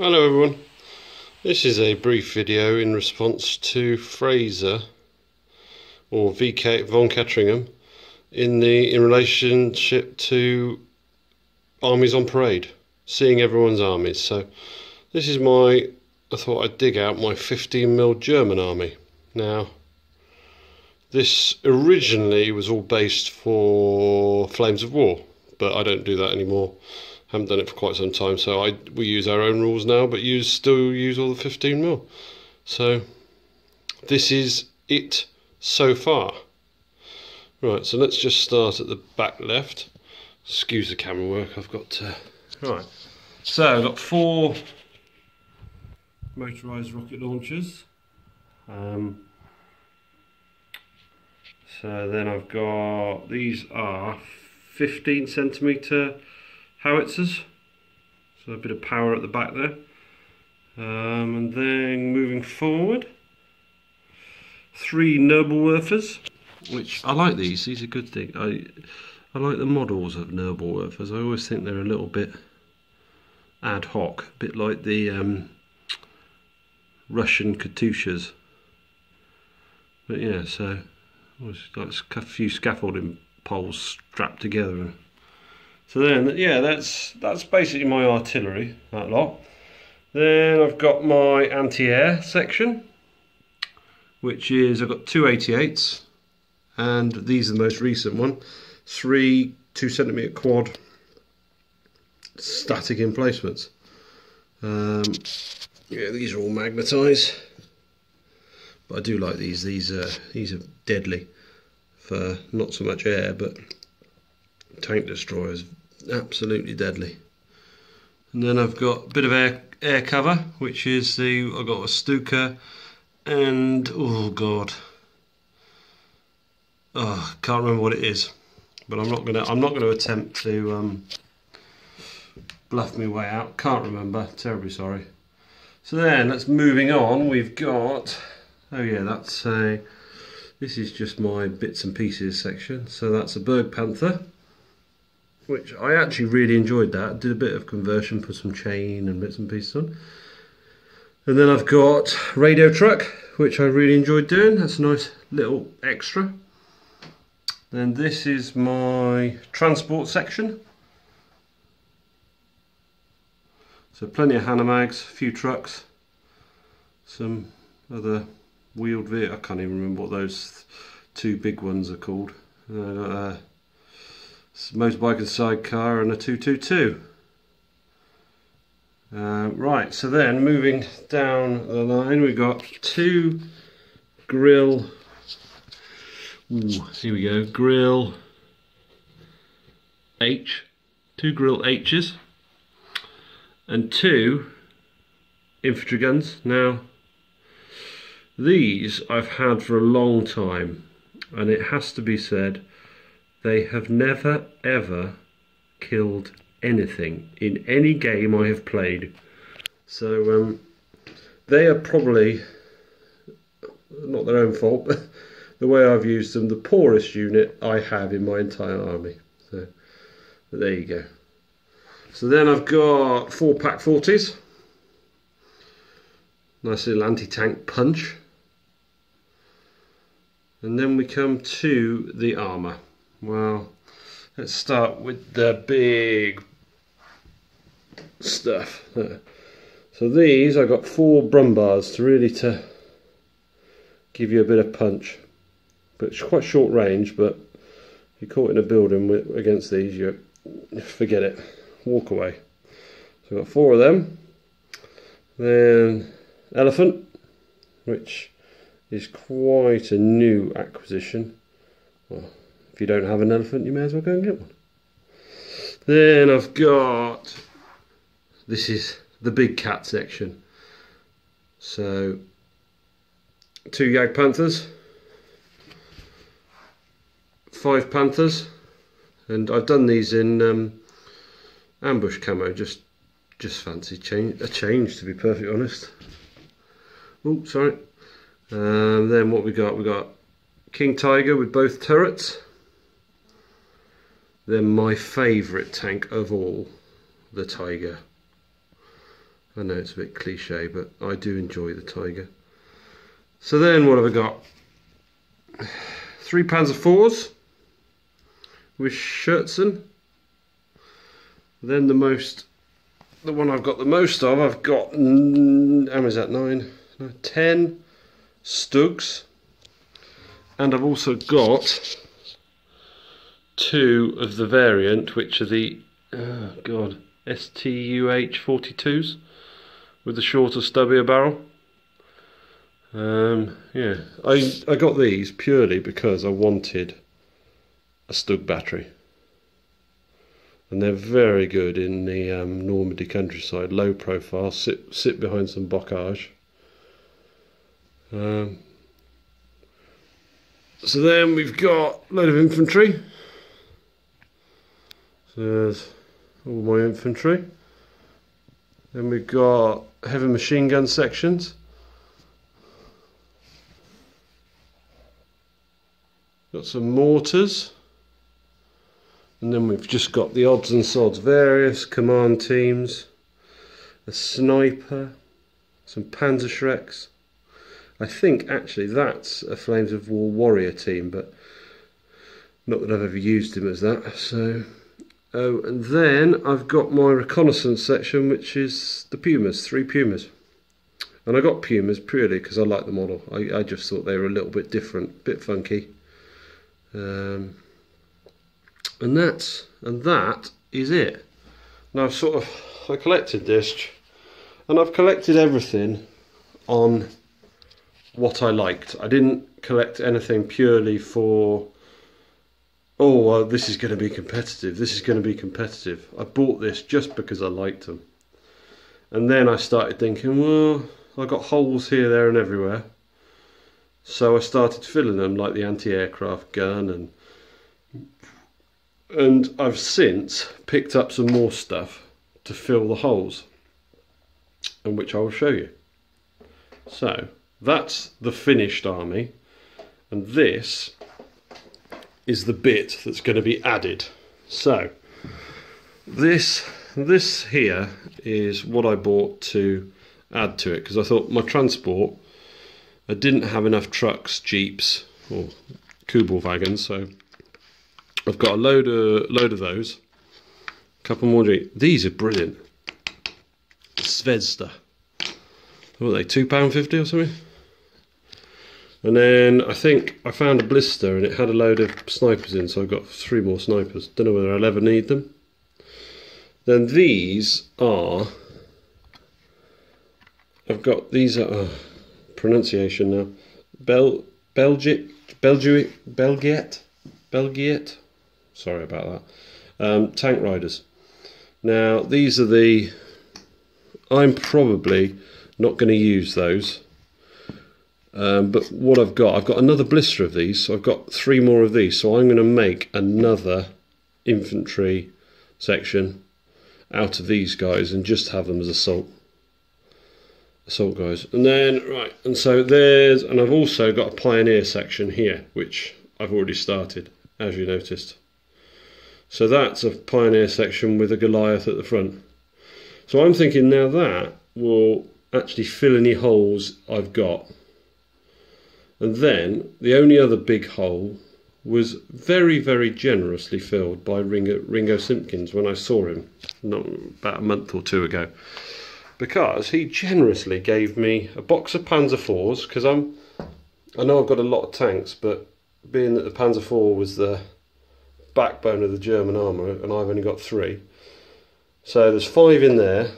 Hello everyone, this is a brief video in response to Fraser or VK von Ketteringham in relationship to armies on parade, seeing everyone's armies. So this is I thought I'd dig out my 15mm German army. Now this originally was all based for Flames of War, but I don't do that anymore. Haven't done it for quite some time, so we use our own rules now, but still use all the 15mm. So this is it so far. Right, so let's just start at the back left. Excuse the camera work, I've got to... Right, so I've got 4 motorised rocket launchers. So then I've got, these are 15cm howitzers, so a bit of power at the back there. And then moving forward, 3 Nobelwerfers, which I like these are good things. I like the models of Nobelwerfers. I always think they're a little bit ad hoc, a bit like the Russian Katyushas. But yeah, so like a few scaffolding poles strapped together. So then, yeah, that's basically my artillery, that lot. Then I've got my anti-air section, which is, I've got 2 88s, and these are the most recent one, 3 2cm quad static emplacements. Yeah, these are all magnetised, but I do like these. These are deadly for not so much air, but tank destroyers. Absolutely deadly. And then I've got a bit of air cover, which is I've got a Stuka and oh god, can't remember what it is, but I'm not gonna attempt to bluff my way out. Can't remember. Terribly sorry. So then let's moving on. We've got, oh yeah, that's this is just my bits and pieces section. So that's a Berg Panther, which I actually really enjoyed that. I did a bit of conversion, put some chain and bits and pieces on. And then I've got Radio Truck, which I really enjoyed doing. That's a nice little extra. Then this is my transport section. So plenty of Hanemags, a few trucks, some other wheeled vehicles. I can't even remember what those 2 big ones are called. Motorbike and sidecar and a 222. Right, so then moving down the line, we've got 2 grill. Here we go, grill H, 2 grill H's, and 2 infantry guns. Now, these I've had for a long time, and it has to be said, they have never ever killed anything in any game I have played. So they are probably, not their own fault, but the way I've used them, the poorest unit I have in my entire army. So but there you go. So then I've got 4 Pak 40s. Nice little anti-tank punch. And then we come to the armour. Well, let's start with the big stuff. So these, I got 4 Brumbars to give you a bit of punch. But it's quite short range, but if you're caught in a building against these, you forget it. Walk away. So I've got 4 of them. Then Elephant, which is quite a new acquisition. Well, if you don't have an elephant, you may as well go and get one. Then I've got, this is the big cat section. So 2 Jagdpanthers, 5 Panthers, and I've done these in ambush camo. Just fancy a change, to be perfectly honest. Oh, sorry. Then what we got King Tiger with both turrets. Then my favourite tank of all, the Tiger. I know it's a bit cliche, but I do enjoy the Tiger. So then what have I got? 3 Panzer IVs with Scherzen. Then the one I've got the most of, I've got, how many is that, 9? No, 10 Stugs. And I've also got 2 of the variant, which are the, oh God, STUH 42s with the shorter, stubbier barrel. Yeah, I got these purely because I wanted a Stug battery, and they're very good in the Normandy countryside, low profile, sit behind some bocage. So then we've got a load of infantry. So there's all my infantry. Then we've got heavy machine gun sections. Got some mortars. And then we've just got the odds and sods, various command teams, a sniper, some Panzerschrecks. I think actually that's a Flames of War warrior team, but not that I've ever used him as that. So, oh, and then I've got my reconnaissance section, which is the Pumas, 3 Pumas. And I got Pumas purely because I like the model. I just thought they were a little bit different, a bit funky. And that is it. Now I collected this, and I've collected everything on what I liked. I didn't collect anything purely for, oh well, this is going to be competitive, this is going to be competitive. I bought this just because I liked them. And then I started thinking, well, I got holes here, there and everywhere. So I started filling them, like the anti-aircraft gun, and I've since picked up some more stuff to fill the holes, and which I will show you. So that's the finished army, and this is the bit that's going to be added. So this here is what I bought to add to it, because I thought my transport, I didn't have enough trucks, jeeps or Kubel wagons, so I've got a load of those, a couple more jeeps. These are brilliant. Zvezda. What are they, £2.50 or something? And then I think I found a blister and it had a load of snipers in, so I've got 3 more snipers. Don't know whether I'll ever need them. Then these are, I've got, these are, pronunciation now, Belgiet, sorry about that, tank riders. Now these are the, I'm probably not going to use those, but what I've got another blister of these, so I've got 3 more of these, so I'm going to make another infantry section out of these guys and just have them as assault guys. And then, right, and so there's, and I've also got a pioneer section here, which I've already started, as you noticed. So that's a pioneer section with a Goliath at the front. So I'm thinking now that will actually fill any holes I've got. And then the only other big hole was very, very generously filled by Ringo Simpkins when I saw him about a month or 2 ago. Because he generously gave me a box of Panzer IVs, because I know I've got a lot of tanks, but being that the Panzer IV was the backbone of the German armour and I've only got 3, so there's 5 in there.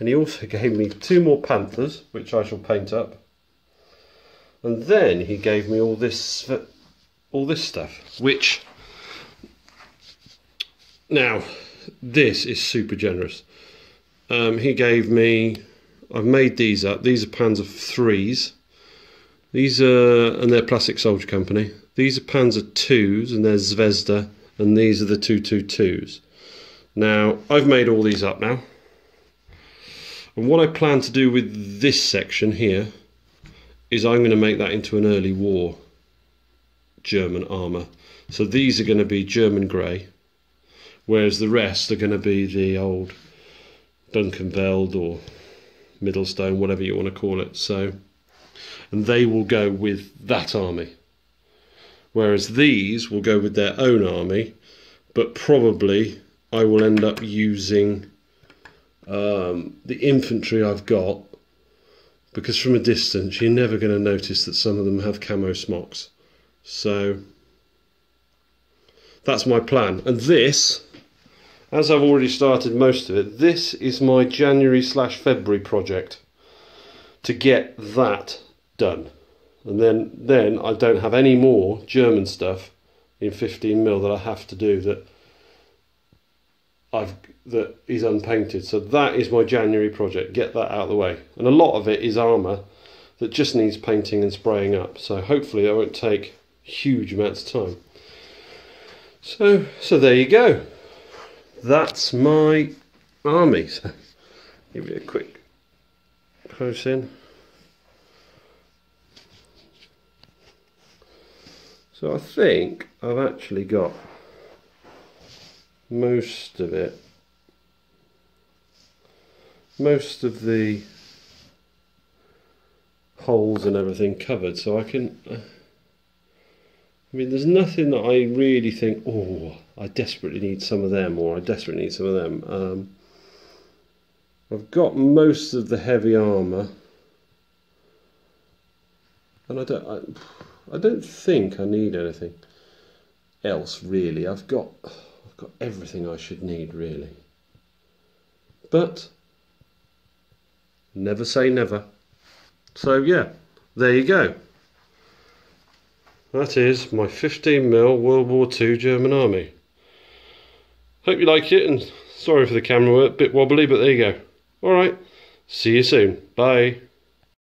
And he also gave me 2 more Panthers, which I shall paint up, and then he gave me all this stuff, which, now this is super generous. He gave me, I've made these up, these are Panzer IIIs, these are, and they're Plastic Soldier Company. These are Panzer IIs and they're Zvezda, and these are the 222s. Now I've made all these up now, and what I plan to do with this section here is I'm going to make that into an early war German armour. So these are going to be German grey, whereas the rest are going to be the old Dunkenveld or Middlestone, whatever you want to call it. So, and they will go with that army, whereas these will go with their own army, but probably I will end up using the infantry I've got, because from a distance you're never going to notice that some of them have camo smocks. So that's my plan. And this, as I've already started most of it, this is my January/February project, to get that done. And then I don't have any more German stuff in 15mm that I have to do that is unpainted. So that is my January project, get that out of the way. And a lot of it is armour that just needs painting and spraying up. So hopefully that won't take huge amounts of time. So there you go. That's my army. So give you a quick close in. So I think I've actually got most of it. Most of the holes and everything covered, so I can I mean, there's nothing that I really think, oh, I desperately need some of them, or I desperately need some of them. I've got most of the heavy armour, and I don't think I need anything else really. I've got everything I should need really, but never say never. So yeah, there you go. That is my 15mm World War II German Army. Hope you like it, and sorry for the camera work, a bit wobbly, but there you go. Alright, see you soon. Bye.